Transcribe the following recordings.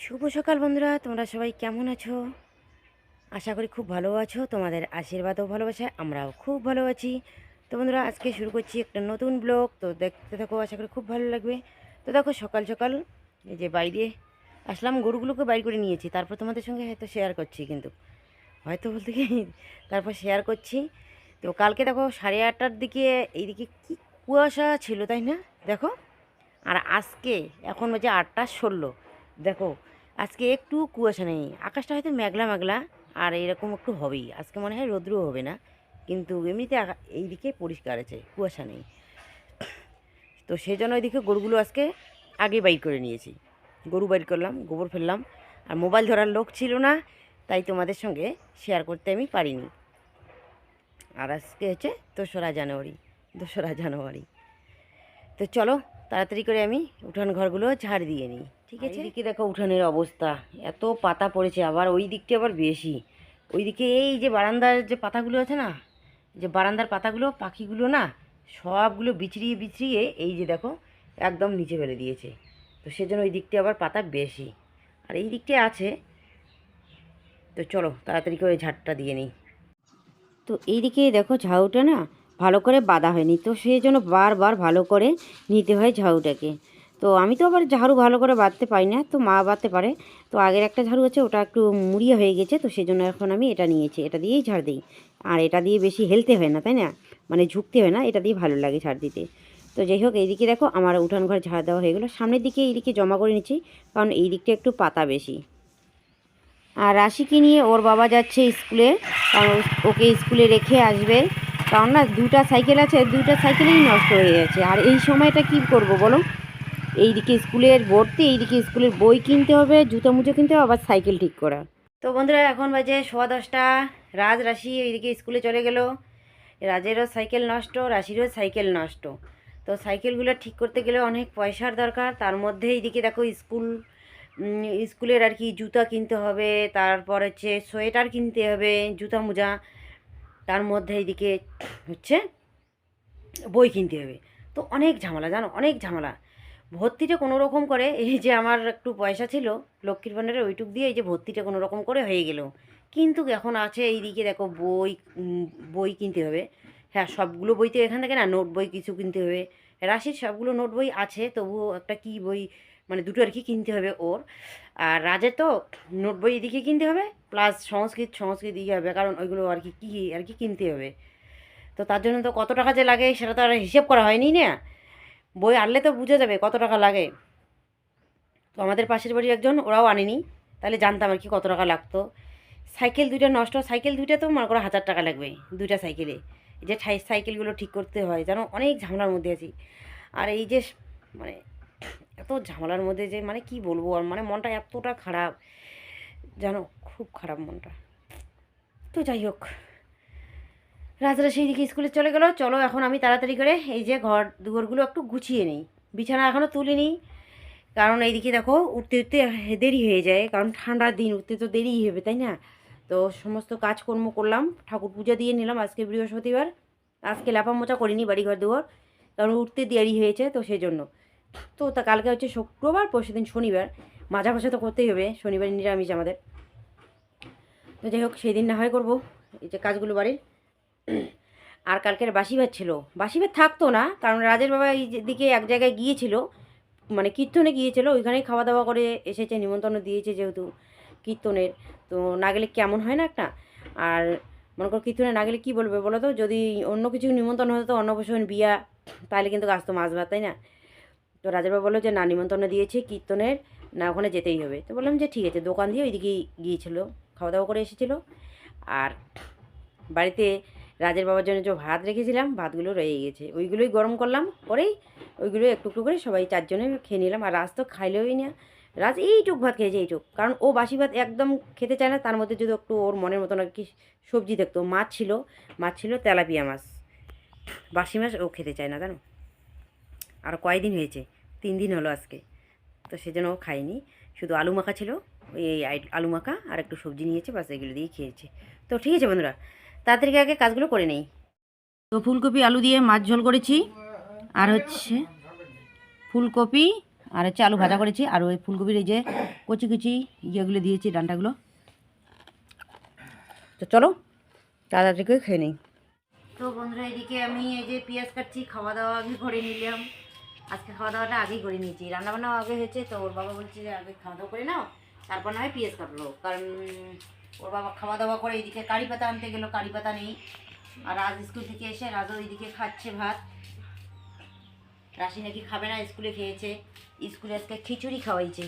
শুভ সকাল বন্ধুরা, তোমরা সবাই কেমন আছো? আশা করি খুব ভালো আছো। তোমাদের আশীর্বাদ ও ভালোবাসায় আমরাও খুব ভালো আছি। তো বন্ধুরা, আজকে শুরু করছি একটা নতুন ব্লগ। তো দেখতে থাকো, আশা করি খুব ভালো লাগবে। তো দেখো, সকাল সকাল এই যে বাইরে আসলাম, গরুগুলোকে বাইর করে নিয়েছি, তারপর তোমাদের সঙ্গে হয়তো শেয়ার করছি, কিন্তু হয়তো বলতে কি তারপর শেয়ার করছি। তো কালকে দেখো 8:30টার দিকে এইদিকে কি কুয়াশা ছিল, তাই না? দেখো, আর আজকে এখন বাজে 8:16। দেখো, আজকে একটু কুয়াশা নেই, আকাশটা হয়তো মেঘলা মেঘলা, আর এরকম একটু হবেই আজকে, মনে হয় রৌদ্রও হবে না, কিন্তু এমনিতে এইদিকে পরিষ্কার আছে, কুয়াশা নেই। তো সেই জন্য ওইদিকে গরুগুলো আজকে আগে বাইর করে নিয়েছি, গরু বাইর করলাম, গোবর ফেললাম, আর মোবাইল ধরার লোক ছিল না, তাই তোমাদের সঙ্গে শেয়ার করতে আমি পারিনি। আর আজকে হচ্ছে 2রা জানুয়ারি। তো চলো, তাড়াতাড়ি করে আমি উঠান ঘরগুলো ঝাড় দিয়ে নিই, ঠিক আছে? এদিকে দেখো উঠানের অবস্থা, এত পাতা পড়েছে, আবার ওই দিকটা আবার বেশি। ওইদিকে এই যে বারান্দার যে পাতাগুলো আছে না, যে বারান্দার পাতাগুলো, পাখিগুলো না সবগুলো বিছড়িয়ে বিছড়িয়ে এই যে দেখো একদম নিচে ফেলে দিয়েছে। তো সেজন্য ওই দিকটা আবার পাতা বেশি, আর এই দিকটা আছে। তো চলো তাড়াতাড়ি করে ঝাড়টা দিয়ে নিই। তো এইদিকে দেখো ঝাউটা না ভালো করে বাঁধা হয়নি, তো সেই জন্য বারবার ভালো করে নিতে হয় ঝাড়ুটাকে। তো আমি তো আবার ঝাড়ু ভালো করে বাঁধতে পারি না, তো মা বাঁধতে পারে। তো আগের একটা ঝাড়ু আছে, ওটা একটু মুড়িয়ে হয়ে গেছে, তো সেই জন্য এখন আমি এটা নিয়েছি, এটা দিয়েই ঝাড় দিই। আর এটা দিয়ে বেশি হেলতে হয় না, তাই না? মানে ঝুঁকতে হয় না, এটা দিয়ে ভালো লাগে ঝাড় দিতে। তো যাই হোক, এইদিকে দেখো আমার উঠান ঘর ঝাড় দেওয়া হয়ে গেলো। সামনের দিকে এইদিকে জমা করে নিচ্ছি, কারণ এই দিকটা একটু পাতা বেশি। আর রাশিকে নিয়ে ওর বাবা যাচ্ছে স্কুলে, কারণ ওকে স্কুলে রেখে আসবে। কারণ না, 2টা সাইকেল আছে, 2টা সাইকেলেই নষ্ট হয়ে গেছে। আর এই সময়টা কি করব বলো? এইদিকে স্কুলের ভর্তি, এইদিকে স্কুলের বই কিনতে হবে, জুতো মুজো কিনতে হবে, আবার সাইকেল ঠিক করা। তো বন্ধুরা, এখন বাজে 10:15। রাশি এইদিকে স্কুলে চলে গেল। রাজেরও সাইকেল নষ্ট, রাশিরও সাইকেল নষ্ট। তো সাইকেলগুলো ঠিক করতে গেলে অনেক পয়সার দরকার, তার মধ্যে এইদিকে দেখো স্কুলের আর কি জুতা কিনতে হবে, তারপর হচ্ছে সোয়েটার কিনতে হবে, জুতা মোজা, তার মধ্যে এইদিকে হচ্ছে বই কিনতে হবে। তো অনেক ঝামেলা, জানো, অনেক ঝামেলা। ভর্তিটা কোনো রকম করে, এই যে আমার একটু পয়সা ছিল লক্ষ্মীর ভাণ্ডারে, ওইটুক দিয়ে এই যে ভর্তিটা কোনো রকম করে হয়ে গেল। কিন্তু এখন আছে এইদিকে দেখো বই কিনতে হবে। হ্যাঁ, সবগুলো বই তো এখান থেকে না, নোট বই কিছু কিনতে হবে। রাশির সবগুলো নোট বই আছে, তবুও একটা কি বই, মানে দুটো আর কি কিনতে হবে ওর। আর রাজের তো নোট বই এদিকে কিনতে হবে, প্লাস সংস্কৃত দিকে হবে, কারণ ওইগুলো আর কি কী আর কি কিনতে হবে। তো তার জন্য তো কত টাকা যে লাগে সেটা তো আর হিসেব করা হয়নি না। বই আনলে তো বুঝে যাবে কত টাকা লাগে। তো আমাদের পাশের বাড়ির একজন, ওরাও আনেনি, তাহলে জানতাম আর কি কত টাকা লাগতো। সাইকেল 2টা নষ্ট, সাইকেল 2টা তো মনে করো 1000 টাকা লাগবে, 2টা সাইকেলে। এই যে সাইকেলগুলো ঠিক করতে হয়, জানো, অনেক ঝামেলার মধ্যে আছি। আর এই যে মানে এত ঝামেলার মধ্যে যে মানে কি বলবো, আর মানে মনটা এতটা খারাপ, জানো, খুব খারাপ মনটা। তো যাই হোক, রাজরা সেই দিকে স্কুলে চলে গেলো। চলো এখন আমি তাড়াতাড়ি করে এই যে ঘর দুয়ারগুলো একটু গুছিয়ে নিই। বিছানা এখনও তুলিনি, কারণ এইদিকে দেখো উঠতে উঠতে দেরি হয়ে যায়, কারণ ঠান্ডার দিন, উঠতে তো দেরিই হবে, তাই না? তো সমস্ত কাজকর্ম করলাম, ঠাকুর পূজা দিয়ে নিলাম, আজকে বৃহস্পতিবার। আজকে লেপা মোচা করিনি বাড়িঘর দুয়ার, কারণ উঠতে দেরি হয়েছে, তো সেই জন্য। তো তা কালকে হচ্ছে শুক্রবার, পরশুদিন শনিবার, মাজা ঘষা তো করতেই হবে, শনিবার নিরামিষ আমাদের। তো যাই হোক, সেই দিন না হয় করবো এই যে কাজগুলো বাড়ির। আর কালকের বাসি ভাত ছিল, বাসি ভাত থাকতো না, কারণ রাজের বাবা এই দিকে এক জায়গায় গিয়েছিল, মানে কীর্তনে গিয়েছিল, ওইখানেই খাওয়া দাওয়া করে এসেছে, নিমন্ত্রণ দিয়েছে যেহেতু কীর্তনের। তো না গেলে কেমন হয় না একটা। আর মনে করো কীর্তনে না গেলে কী বলবে বলো তো, যদি অন্য কিছু নিমন্ত্রণ হতো, তো অন্নপ্রাশন, বিয়া, তাহলে কিন্তু আসতো মাছ ভাত, তাই না? তো রাজার বাবা বললো যে না, নিমন্ত্রণ দিয়েছে কীর্তনের, না ওখানে যেতেই হবে। তো বললাম যে ঠিক আছে, দোকান দিয়ে ওইদিকেই গিয়েছিলো, খাওয়া দাওয়া করে এসেছিলো। আর বাড়িতে রাজের বাবার জন্য যে ভাত রেখেছিলাম, ভাতগুলো রয়ে গেছে, ওইগুলোই গরম করলাম, করেই ওইগুলো একটু একটু করে সবাই 4 জনে খেয়ে নিলাম। আর রাজ তো খাইলেই না, রাজ এইটুক ভাত খেয়েছে, এইটুক, কারণ ও বাসি ভাত একদম খেতে চায় না। তার মধ্যে যদি একটু ওর মনের মতন আর কি সবজি দেখতো, মাছ ছিল তেলাপিয়া মাছ, বাসি মাছ ও খেতে চায় না, জানো। আর কয়দিন হয়েছে, 3 দিন হলো আজকে। তো সেজন্য ও খায়নি, শুধু আলু মাখা ছিল, ওই আলু মাখা আর একটু সবজি নিয়েছে, বাস এগুলো দিয়ে খেয়েছে। তো ঠিক আছে বন্ধুরা, তাড়াতাড়ি আগে কাজগুলো করে নেই। তো ফুলকপি আলু দিয়ে মাছ ঝোল করেছি, আর হচ্ছে ফুলকপি আর হচ্ছে আলু ভাজা করেছি, আর ওই ফুলকপির এই যে কচি কচি ইয়েগুলো দিয়েছি, ডান্ডাগুলো। তো চলো তাড়াতাড়ি করে খেয়ে নিই। তো বন্ধুরা এদিকে আমি এই যে পেঁয়াজ কাটছি, খাওয়া দাওয়া আগে করে নিলাম। আজকে খাওয়া দাওয়াটা আগেই করে নিয়েছি, রান্নাবান্নাও আগে হয়েছে। তো ওর বাবা বলছে যে আগে খাওয়া দাওয়া করে নাও, তারপর না হয় পেঁয়াজ কাটলো। কারণ ওর বাবা খাওয়া দাওয়া করে এইদিকে কারি পাতা আনতে গেলো, কারি পাতা নেই। আর রাজ স্কুল থেকে এসে রাজও ওইদিকে খাচ্ছে ভাত। রাশি নাকি খাবে না, স্কুলে খেয়েছে। স্কুলে আজকে খিচুড়ি খাওয়াইছে।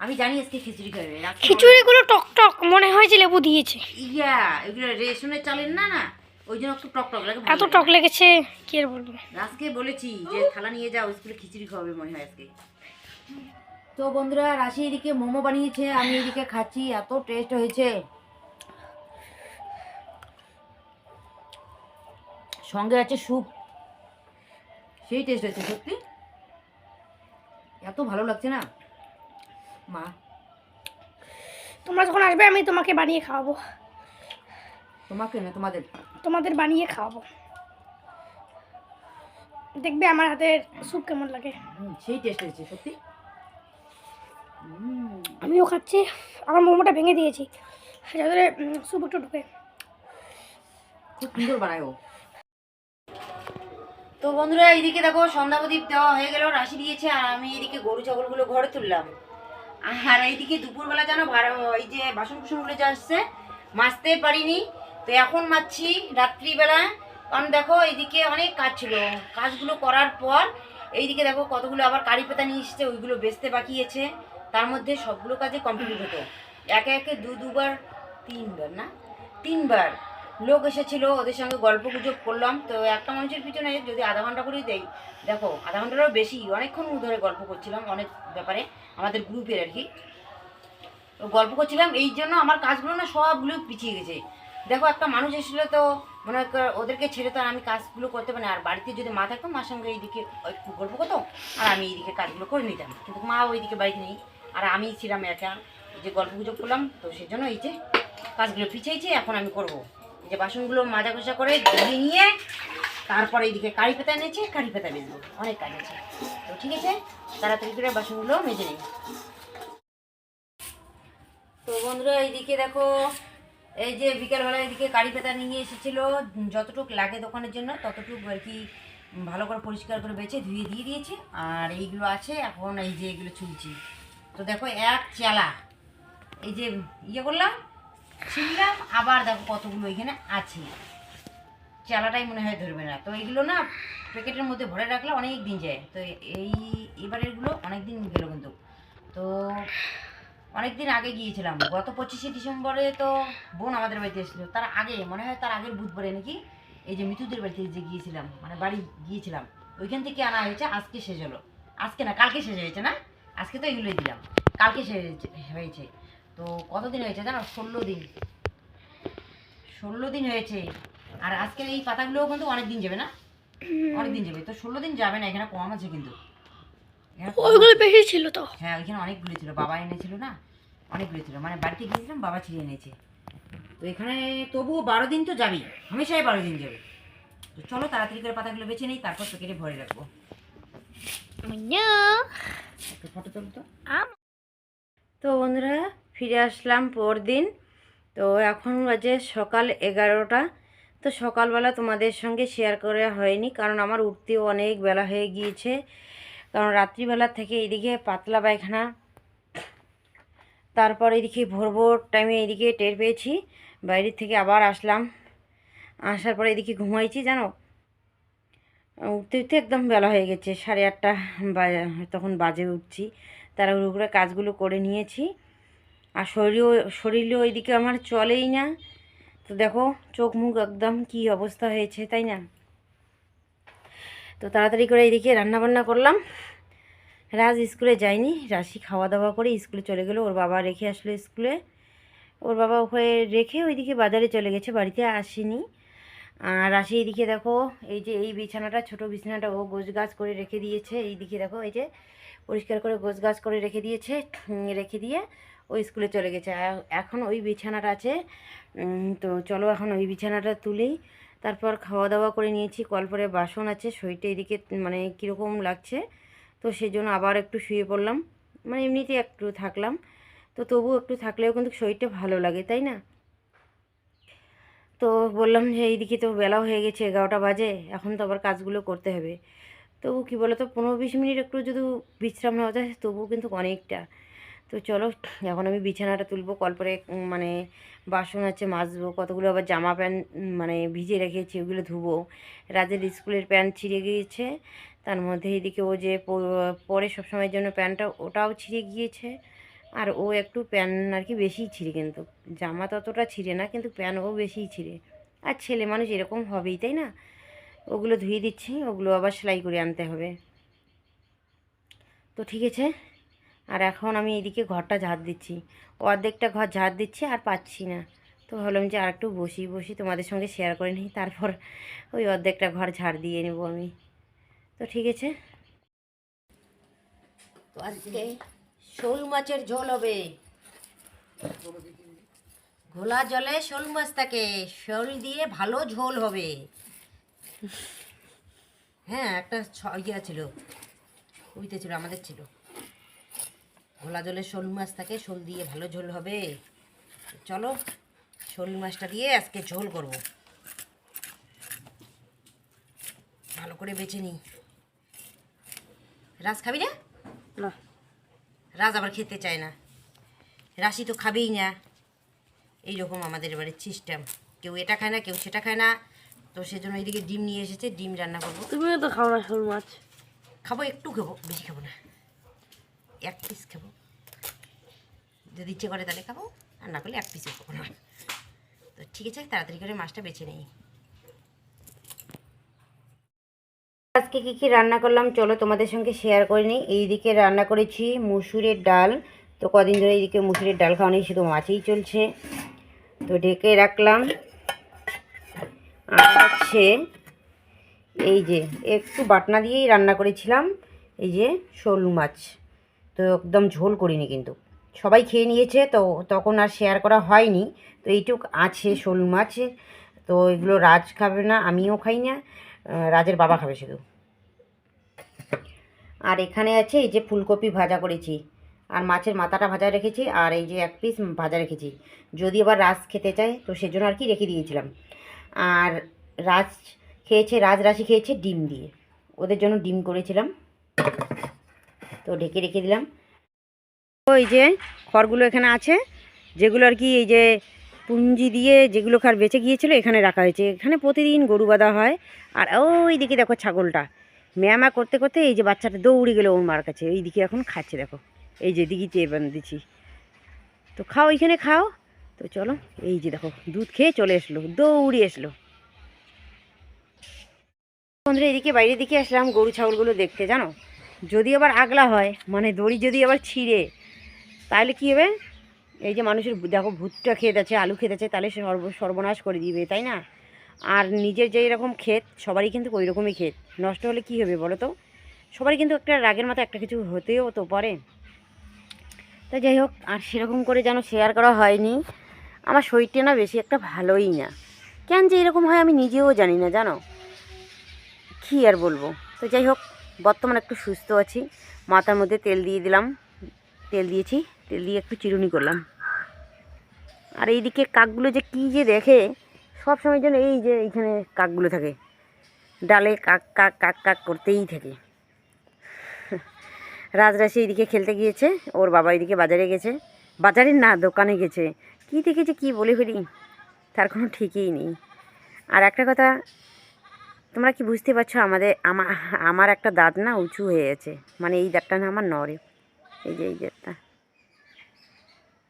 আমি জানি আজকে খিচুড়ি খাবে। খিচুড়িগুলো টক টক মনে হয় যে লেবু দিয়েছে। ইয়া এগুলো রেশনের চালের না, না ওই জন্য একটু টক টক লাগে। এত টক লেগেছে কি আর বলবো। আজকে বলেছি যে থালা নিয়ে যাও, স্কুলে খিচুড়ি খাওয়াবে মনে হয় আজকে। তো বন্ধুরা রাশি এদিকে মোমো বানিয়েছে, আমি এদিকে খাচ্ছি। এত টেস্ট হয়েছে, সঙ্গে আছে স্যুপ। সেই টেস্ট হয়েছে সত্যি, এত ভালো লাগছে না মা। তোমরা যখন আসবে আমি তোমাকে বানিয়ে খাওয়াবো। তোমাকে না, তোমাদের তোমাদের বানিয়ে খাওয়াবো, দেখবে আমার হাতের স্যুপ কেমন লাগে। সেই টেস্ট হয়েছে সত্যি। আমিও খাচ্ছি, আমার মোমোটা ভেঙে দিয়েছি যাতে স্যুপ একটু ঢুকে। খুব সুন্দর বানায় ও। তো বন্ধুরা এইদিকে দেখো সন্ধ্যা প্রদীপ দেওয়া হয়ে গেল, রাশি দিয়েছে। আর আমি এদিকে গরু ছাগলগুলো ঘরে তুললাম। আর এইদিকে দুপুরবেলা যেন এই যে বাসন কুসনগুলো যা আসছে মাজতে পারিনি, তো এখন মাজছি রাত্রিবেলা। কারণ দেখো এইদিকে অনেক কাজ ছিল, কাজগুলো করার পর এইদিকে দেখো কতগুলো আবার কারি পাতা নিয়ে এসছে, ওইগুলো বেচতে বাকি আছে। তার মধ্যে সবগুলো কাজে কমপ্লিট হতো। একে একে দুবার তিনবার লোক এসেছিল, ওদের সঙ্গে গল্প গুজব করলাম। তো একটা মানুষের পিছনে যদি আধা ঘন্টা করে দেই, দেখো আধা ঘন্টারও বেশি, অনেকক্ষণ ধরে গল্প করছিলাম অনেক ব্যাপারে, আমাদের গ্রুপের আর কি। তো গল্প করছিলাম, এই জন্য আমার কাজগুলো না সবগুলো পিছিয়ে গেছে। দেখো একটা মানুষ এসেছিলো, তো মনে হয় ওদেরকে ছেড়ে তো আর আমি কাজগুলো করতে পারি না। আর বাড়িতে যদি মা থাকতো, মার সঙ্গে এইদিকে একটু গল্প করতো আর আমি এইদিকে কাজগুলো করে নিতাম। কিন্তু মা ওইদিকে বাড়িতে নেই, আর আমি ছিলাম একা, যে গল্প গুজব করলাম। তো সেই জন্য এই যে কাজগুলো পিছিয়েছি, এখন আমি করবো। এই যে বাসনগুলো মাজা ঘষা করে ধুয়ে নিয়ে তারপরে এইদিকে কারি পাতা এনেছে, কারি পাতা বেচবো, অনেক কাজ আছে। তো ঠিক আছে, তাড়াতাড়ি করে বাসনগুলো মেজে নিই। তো বন্ধুরা এইদিকে দেখো এই যে বিকেলবেলা এদিকে কারি পাতা নিয়ে এসেছিলো, যতটুকু লাগে দোকানের জন্য ততটুকু আর কি ভালো করে পরিষ্কার করে বেছে ধুয়ে দিয়ে দিয়েছি। আর এইগুলো আছে, এখন এই যে এগুলো ছুলছি। তো দেখো এক চেলা এই যে ইয়ে করলাম, ছিললাম, আবার দেখো কতগুলো এখানে আছে। চালাটাই মনে হয় ধরবে না। তো এইগুলো না প্যাকেটের মধ্যে ভরে রাখলে অনেক দিন যায়। তো এবারেরগুলো অনেক দিন গেল কিন্তু। তো অনেক দিন আগে গিয়েছিলাম, গত 25শে ডিসেম্বরে তো বোন আমাদের বাড়িতে এসেছিলো। তার আগে মনে হয়, তার আগের বুধবারে নাকি এই যে মিতুদের বাড়িতে যে গিয়েছিলাম, মানে বাড়ি গিয়েছিলাম, ওইখান থেকে আনা হয়েছে। আজকে শেষ হলো, আজকে না কালকে শেষ হয়েছে। না আজকে তো এগুলোই দিলাম, কালকে শেষ হয়েছে। তো কতদিন হয়েছে জানো? 16 দিন হয়েছে। আর আজকের এই পাতাগুলোও কিন্তু অনেক দিন যাবে না, অনেক দিন যাবে। তো 16 দিন যাবে না, এখানে কম আছে কিন্তু। ওইগুলো বেশি ছিল তো। হ্যাঁ ওইখানে অনেকগুলো ছিল, বাবা এনেছিল না, অনেকগুলো ছিল। মানে বাড়িতে গিয়েছিলাম, বাবা ছিঁড়ে এনেছে। তো এখানে তবুও 12 দিন তো যাবেই, হামেশাই 12 দিন যাবে। তো চলো তাড়াতাড়ি করে পাতাগুলো বেছে নিই, তারপর প্যাকেটে ভরে রাখবো। ফটো তুল তো। তো বন্ধুরা ফিরে আসলাম পরদিন। তো এখন বাজে সকাল 11টা। তো সকালবেলা তোমাদের সঙ্গে শেয়ার করা হয়নি, কারণ আমার উঠতেও অনেক বেলা হয়ে গিয়েছে। কারণ রাত্রিবেলা থেকে এইদিকে পাতলা পায়খানা, তারপর এদিকে ভোর ভোর টাইমে এইদিকে টের পেয়েছি, বাইরের থেকে আবার আসলাম। আসার পরে এদিকে ঘুমাইছি জানো, উঠতে উঠতে একদম বেলা হয়ে গেছে, 8:30 তখন বাজে উঠছি। তাড়াহুড়ো করে কাজগুলো করে নিয়েছি। আর শরীরও এইদিকে আমার চলেই না। তো দেখো চোখ মুখ একদম কি অবস্থা হয়েছে, তাই না? তো তাড়াতাড়ি করে এইদিকে রান্নাবান্না করলাম। রাজ স্কুলে যায়নি, রাশি খাওয়া দাওয়া করে স্কুলে চলে গেলো। ওর বাবা রেখে আসলো স্কুলে, ওর বাবা ওখানে রেখে ওইদিকে বাজারে চলে গেছে, বাড়িতে আসেনি। আর রাশি এইদিকে দেখো এই যে এই বিছানাটা, ছোট বিছানাটা ও গোছগাছ করে রেখে দিয়েছে। এইদিকে দেখো এই যে পরিষ্কার করে গোছগাছ করে রেখে দিয়েছে, রেখে দিয়ে ও স্কুলে চলে গেছে। এখন ওই বিছানাটা আছে। তো চলো এখন ওই বিছানাটা তুলেই তারপর খাওয়া দাওয়া করে নিয়েছি। কলপরে বাসন আছে, শরীরটা এদিকে মানে কীরকম লাগছে, তো সেই জন্য আবার একটু শুয়ে পড়লাম। মানে এমনিতে একটু থাকলাম, তো তবু একটু থাকলেও কিন্তু শরীরটা ভালো লাগে, তাই না? তো বললাম যে এইদিকে তো বেলাও হয়ে গেছে, 11টা বাজে, এখন তো আবার কাজগুলো করতে হবে। তবু কী বলো তো, 15-20 মিনিট একটু যদি বিশ্রাম নেওয়া যায় তবুও কিন্তু অনেকটা। তো চলো, এখন আমি বিছানাটা তুলবো, কলপরে মানে বাসন আছে মাজবো, কতগুলো আবার জামা প্যান্ট মানে ভিজে রেখেছি ওগুলো ধুবো। রাজের স্কুলের প্যান্ট ছিঁড়ে গিয়েছে, তার মধ্যে এদিকে ও যে পরে সবসময়ের জন্য প্যান্টটা ওটাও ছিঁড়ে গিয়েছে। আর ও একটু প্যান্ট আর কি বেশিই ছিঁড়ে, কিন্তু জামা ততটা ছিঁড়ে না, কিন্তু প্যান্ট ও বেশিই ছিঁড়ে। আর ছেলে মানুষ এরকম হবেই, তাই না? ওগুলো ধুয়ে দিচ্ছি, ওগুলো আবার সেলাই করে আনতে হবে। তো ঠিক আছে, আর এখন আমি এদিকে ঘরটা ঝাড় দিচ্ছি, অর্ধেকটা ঘর ঝাড় দিচ্ছি আর পাচ্ছি না। তো ভাবলাম যে আর একটু বসি বসি তোমাদের সঙ্গে শেয়ার করে নিই, তারপর ওই অর্ধেকটা ঘর ঝাড় দিয়ে নেব আমি। তো ঠিক আছে, তো আজকে শোল মাছের ঝোল হবে। ঘোলা জলে শোল মাছ থাকে, শোল দিয়ে ভালো ঝোল হবে। হ্যাঁ, একটা ইয়ে ছিল, ওইতে ছিল, আমাদের ছিল। ঘোলা জলে শোল মাছ থাকে, শোল দিয়ে ভালো ঝোল হবে। চলো, শোল মাছটা দিয়ে আজকে ঝোল করব। ভালো করে বেছে নিই। রাজ খাবি না? না, রাজ আবার খেতে চায় না, রাশি তো খাবেই না। এইরকম আমাদের বাড়ির সিস্টেম, কেউ এটা খায় না, কেউ সেটা খায় না। তো সেজন্য এইদিকে ডিম নিয়ে এসেছে, ডিম রান্না করবো। তুমিও তো খাও না শোল মাছ। খাবো, একটু খাবো, বেশি খাবো না, 1 পিস খাবো। যদি ইচ্ছে করে তাহলে খাবো, আর না করলে 1 পিসও খাবো না। তো ঠিক আছে, তাড়াতাড়ি করে মাছটা বেছে নেই। আজকে কী কী রান্না করলাম চলো তোমাদের সঙ্গে শেয়ার করে নিই। এইদিকে রান্না করেছি মুসুরের ডাল। তো কদিন ধরে এইদিকে মুসুরের ডাল খাওয়া নেই, শুধু মাছেই চলছে, তো ঢেকে রাখলাম। আর হচ্ছে এই যে একটু বাটনা দিয়েই রান্না করেছিলাম, এই যে শোল মাছ। তো একদম ঝোল করিনি, কিন্তু সবাই খেয়ে নিয়েছে, তো তখন আর শেয়ার করা হয়নি। তো এইটুক আছে শোল মাছ। তো এগুলো রাজ খাবে না, আমিও খাই না, রাজের বাবা খাবে শুধু। আর এখানে আছে এই যে ফুলকপি ভাজা করেছি, আর মাছের মাথাটা ভাজা রেখেছি, আর এই যে 1 পিস ভাজা রেখেছি, যদি আবার রাজ খেতে চায় তো সেজন্য আর কি রেখে দিয়েছিলাম। আর রাজ খেয়েছে, রাজরাশি খেয়েছে ডিম দিয়ে, ওদের জন্য ডিম করেছিলাম, তো ঢেকে রেখে দিলাম। ওই যে খড়গুলো এখানে আছে, যেগুলো আর কি এই যে পুঞ্জি দিয়ে যেগুলো খার বেঁচে গিয়েছিলো এখানে রাখা হয়েছে। এখানে প্রতিদিন গরু বাঁধা হয়। আর ওই দিকে দেখো ছাগলটা ম্যামা করতে করতে এই যে বাচ্চাটা দৌড়ে গেলো ওর মার কাছে, এই দিকে এখন খাচ্ছে, দেখো এই যে দিকে চেয়ে দিচ্ছি। তো খাও, এইখানে খাও। তো চলো, এই যে দেখো দুধ খেয়ে চলে আসলো, দৌড়ে আসলো। বন্ধুরা এদিকে বাইরের দিকে আসলাম গরু ছাগলগুলো দেখতে, জানো যদি আবার আগলা হয়, মানে দড়ি যদি আবার ছিঁড়ে, তাহলে কী হবে? এই যে মানুষের দেখো ভুট্টা ক্ষেত আছে, আলু ক্ষেত আছে, তাহলে সর্বনাশ করে দিবে, তাই না? আর নিজের যেই রকম ক্ষেত, সবারই কিন্তু ওই রকমই ক্ষেত, নষ্ট হলে কী হবে বলো তো? সবারই কিন্তু একটা রাগের মাথা একটা কিছু হতেও তো পারে। তাই যাই হোক, আর সেরকম করে যেন শেয়ার করা হয়নি। আমার শরীরটা না বেশি একটা ভালোই না, কেন যে এরকম হয় আমি নিজেও জানি না, জানো কী আর বলবো। তো যাই হোক, বর্তমানে একটু সুস্থ আছি। মাথার মধ্যে তেল দিয়ে দিলাম, তেল দিয়েছি, তেল দিয়ে একটু চিরুনি করলাম। আর এইদিকে কাকগুলো যে কী যে দেখে সব সময় যেন, এই যে এইখানে কাকগুলো থাকে, ডালে কাক কাক কাক কাক করতেই থাকে। রাজরাশি এইদিকে খেলতে গিয়েছে, ওর বাবা এইদিকে বাজারে গেছে, বাজারে না দোকানে গেছে। কী দেখেছে কী বলে ফেলি, তার কোনো ঠিকই নেই। আর একটা কথা, তোমরা কি বুঝতে পারছো, আমার একটা দাঁত না উঁচু হয়ে গেছে, মানে এই দাঁতটা না আমার নড়ে, এই যে এই দাঁতটা।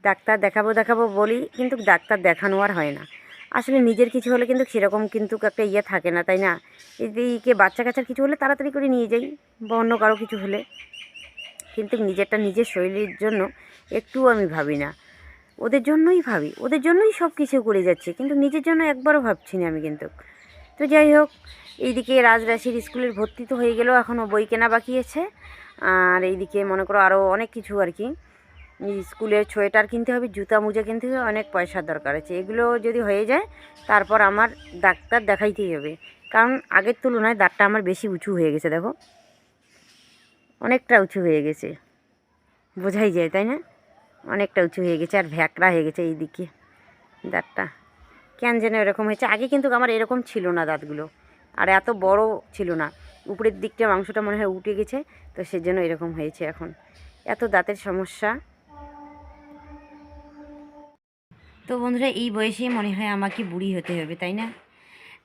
ডাক্তার দেখাবো বলি, কিন্তু ডাক্তার দেখানো আর হয় না। আসলে নিজের কিছু হলে কিন্তু সেরকম কিন্তু একটা ইয়ে থাকে না, তাই না? এদিকে বাচ্চা কাচ্চার কিছু হলে তাড়াতাড়ি করে নিয়ে যাই, বা অন্য কারো কিছু হলে, কিন্তু নিজেরটা নিজের শরীরের জন্য একটুও আমি ভাবি না। ওদের জন্যই ভাবি, ওদের জন্যই সব কিছু করে যাচ্ছে, কিন্তু নিজের জন্য একবারও ভাবছি না আমি কিন্তু। তো যাই হোক, এইদিকে রাজরাশির স্কুলের ভর্তি তো হয়ে গেল, এখনও বই কেনা বাকি আছে। আর এইদিকে মনে করো আরও অনেক কিছু আর কি, স্কুলের সোয়েটার কিনতে হবে, জুতা মোজা কিনতে হবে, অনেক পয়সার দরকার আছে। এগুলো যদি হয়ে যায় তারপর আমার ডাক্তার দেখাইতেই হবে, কারণ আগের তুলনায় দাঁতটা আমার বেশি উঁচু হয়ে গেছে, দেখো অনেকটা উঁচু হয়ে গেছে। বোঝাই যায়, তাই না? অনেকটা উঁচু হয়ে গেছে আর ভ্যাকড়া হয়ে গেছে এই দিকে দাঁতটা, কেন যেন এরকম হয়েছে। আগে কিন্তু আমার এরকম ছিল না দাঁতগুলো, আর এত বড় ছিল না, উপরের দিকটা মাংসটা মনে হয় উঠে গেছে, তো সেজন্য এরকম হয়েছে এখন, এত দাঁতের সমস্যা। তো বন্ধুরা, এই বয়সে মনে হয় আমাকে বুড়ি হতে হবে, তাই না?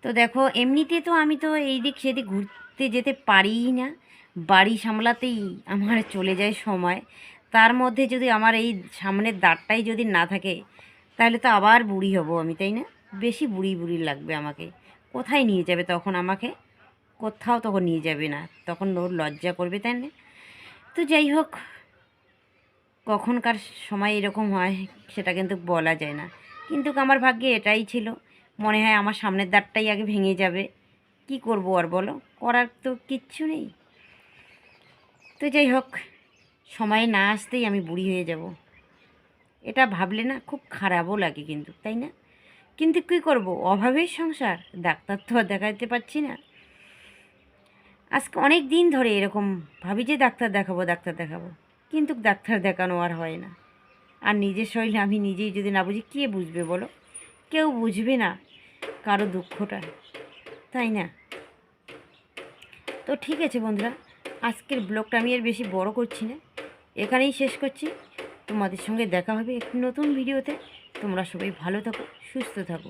তো দেখো, এমনিতে তো আমি তো এই দিক সেদিক ঘুরতে যেতে পারিই না, বাড়ি সামলাতেই আমার চলে যায় সময়। তার মধ্যে যদি আমার এই সামনের দাঁতটাই যদি না থাকে, তাহলে তো আবার বুড়ি হব আমি, তাই না? বেশি বুড়ি বুড়ি লাগবে আমাকে। কোথায় নিয়ে যাবে তখন আমাকে? কোথাও তখন নিয়ে যাবে না, তখন ওর লজ্জা করবে, তাই না? তো যাই হোক, কখনকার সময় এরকম হয় সেটা কিন্তু বলা যায় না, কিন্তু আমার ভাগ্যে এটাই ছিল। মনে হয় আমার সামনের দাঁতটাই আগে ভেঙে যাবে, কি করব আর বলো, করার তো কিচ্ছু নেই। তো যাই হোক, সময় না আসতেই আমি বুড়ি হয়ে যাব, এটা ভাবলে না খুব খারাপও লাগে কিন্তু, তাই না? কিন্তু কী করব, অভাবের সংসার, ডাক্তার তো আর দেখাতে পারছি না। আজকে অনেক দিন ধরে এরকম ভাবি যে ডাক্তার দেখাবো ডাক্তার দেখাবো, কিন্তু ডাক্তার দেখানো আর হয় না। আর নিজের শরীর আমি নিজেই যদি না বুঝি, কে বুঝবে বলো? কেউ বুঝবে না কারো দুঃখটা, তাই না? তো ঠিক আছে বন্ধুরা, আজকের ব্লগটা আমি আর বেশি বড় করছি না, এখানেই শেষ করছি। তোমাদের সঙ্গে দেখা হবে একটি নতুন ভিডিওতে। তোমরা সবাই ভালো থাকো, সুস্থ থাকো।